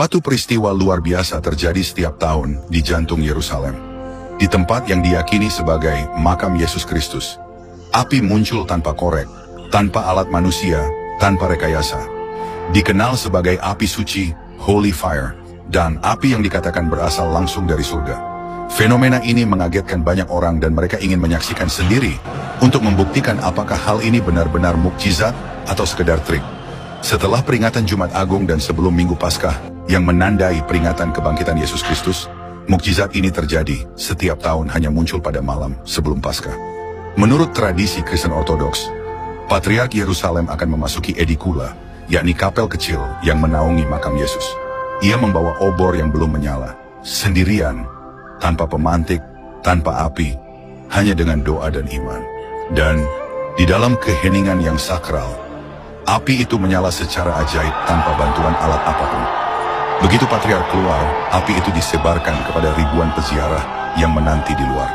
Suatu peristiwa luar biasa terjadi setiap tahun di jantung Yerusalem. Di tempat yang diyakini sebagai makam Yesus Kristus, api muncul tanpa korek, tanpa alat manusia, tanpa rekayasa. Dikenal sebagai api suci, Holy Fire, dan api yang dikatakan berasal langsung dari surga. Fenomena ini mengagetkan banyak orang dan mereka ingin menyaksikan sendiri untuk membuktikan apakah hal ini benar-benar mukjizat atau sekedar trik. Setelah peringatan Jumat Agung dan sebelum Minggu Paskah yang menandai peringatan kebangkitan Yesus Kristus, mukjizat ini terjadi setiap tahun hanya muncul pada malam sebelum Paskah. Menurut tradisi Kristen Ortodoks, Patriark Yerusalem akan memasuki edikula, yakni kapel kecil yang menaungi makam Yesus. Ia membawa obor yang belum menyala, sendirian, tanpa pemantik, tanpa api, hanya dengan doa dan iman. Dan di dalam keheningan yang sakral, api itu menyala secara ajaib tanpa bantuan alat apapun. Begitu Patriark keluar, api itu disebarkan kepada ribuan peziarah yang menanti di luar.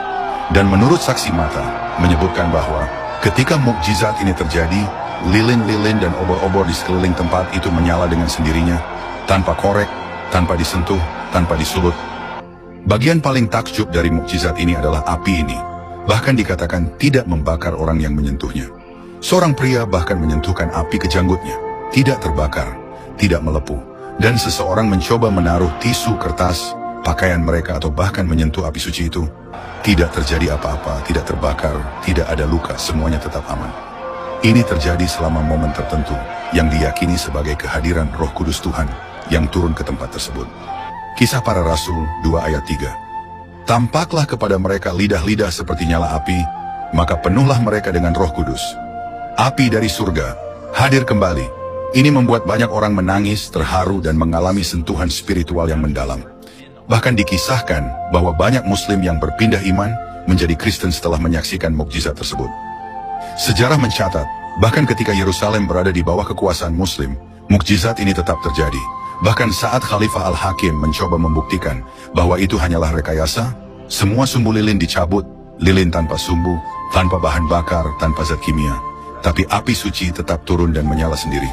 Dan menurut saksi mata, menyebutkan bahwa ketika mukjizat ini terjadi, lilin-lilin dan obor-obor di sekeliling tempat itu menyala dengan sendirinya, tanpa korek, tanpa disentuh, tanpa disulut. Bagian paling takjub dari mukjizat ini adalah api ini, bahkan dikatakan tidak membakar orang yang menyentuhnya. Seorang pria bahkan menyentuhkan api ke janggutnya, tidak terbakar, tidak melepuh. Dan seseorang mencoba menaruh tisu, kertas, pakaian mereka atau bahkan menyentuh api suci itu. Tidak terjadi apa-apa, tidak terbakar, tidak ada luka, semuanya tetap aman. Ini terjadi selama momen tertentu yang diyakini sebagai kehadiran Roh Kudus Tuhan yang turun ke tempat tersebut. Kisah Para Rasul 2 ayat 3. Tampaklah kepada mereka lidah-lidah seperti nyala api, maka penuhlah mereka dengan Roh Kudus. Api dari surga hadir kembali. Ini membuat banyak orang menangis, terharu, dan mengalami sentuhan spiritual yang mendalam. Bahkan dikisahkan bahwa banyak Muslim yang berpindah iman menjadi Kristen setelah menyaksikan mukjizat tersebut. Sejarah mencatat, bahkan ketika Yerusalem berada di bawah kekuasaan Muslim, mukjizat ini tetap terjadi. Bahkan saat Khalifah Al-Hakim mencoba membuktikan bahwa itu hanyalah rekayasa, semua sumbu lilin dicabut, lilin tanpa sumbu, tanpa bahan bakar, tanpa zat kimia. Tapi api suci tetap turun dan menyala sendiri.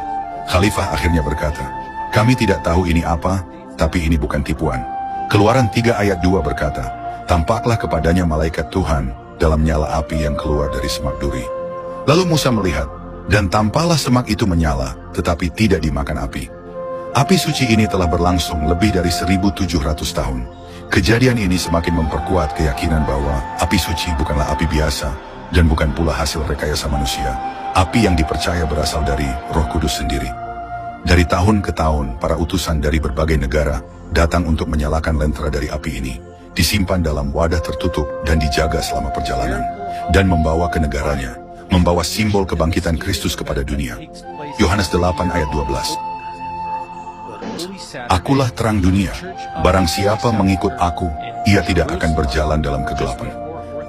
Khalifah akhirnya berkata, "Kami tidak tahu ini apa, tapi ini bukan tipuan." Keluaran 3 ayat 2 berkata, "Tampaklah kepadanya malaikat Tuhan dalam nyala api yang keluar dari semak duri." Lalu Musa melihat, dan tampaklah semak itu menyala, tetapi tidak dimakan api. Api suci ini telah berlangsung lebih dari 1700 tahun. Kejadian ini semakin memperkuat keyakinan bahwa api suci bukanlah api biasa, dan bukan pula hasil rekayasa manusia. Api yang dipercaya berasal dari Roh Kudus sendiri. Dari tahun ke tahun, para utusan dari berbagai negara datang untuk menyalakan lentera dari api ini, disimpan dalam wadah tertutup dan dijaga selama perjalanan, dan membawa ke negaranya, membawa simbol kebangkitan Kristus kepada dunia. Yohanes 8 ayat 12. Akulah terang dunia, barang siapa mengikut aku, ia tidak akan berjalan dalam kegelapan.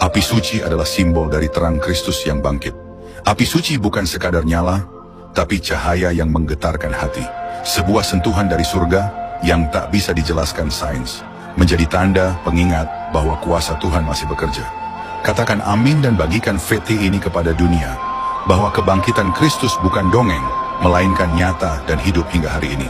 Api suci adalah simbol dari terang Kristus yang bangkit. Api suci bukan sekadar nyala, tapi cahaya yang menggetarkan hati. Sebuah sentuhan dari surga yang tak bisa dijelaskan sains, menjadi tanda pengingat bahwa kuasa Tuhan masih bekerja. Katakan amin dan bagikan VT ini kepada dunia, bahwa kebangkitan Kristus bukan dongeng, melainkan nyata dan hidup hingga hari ini.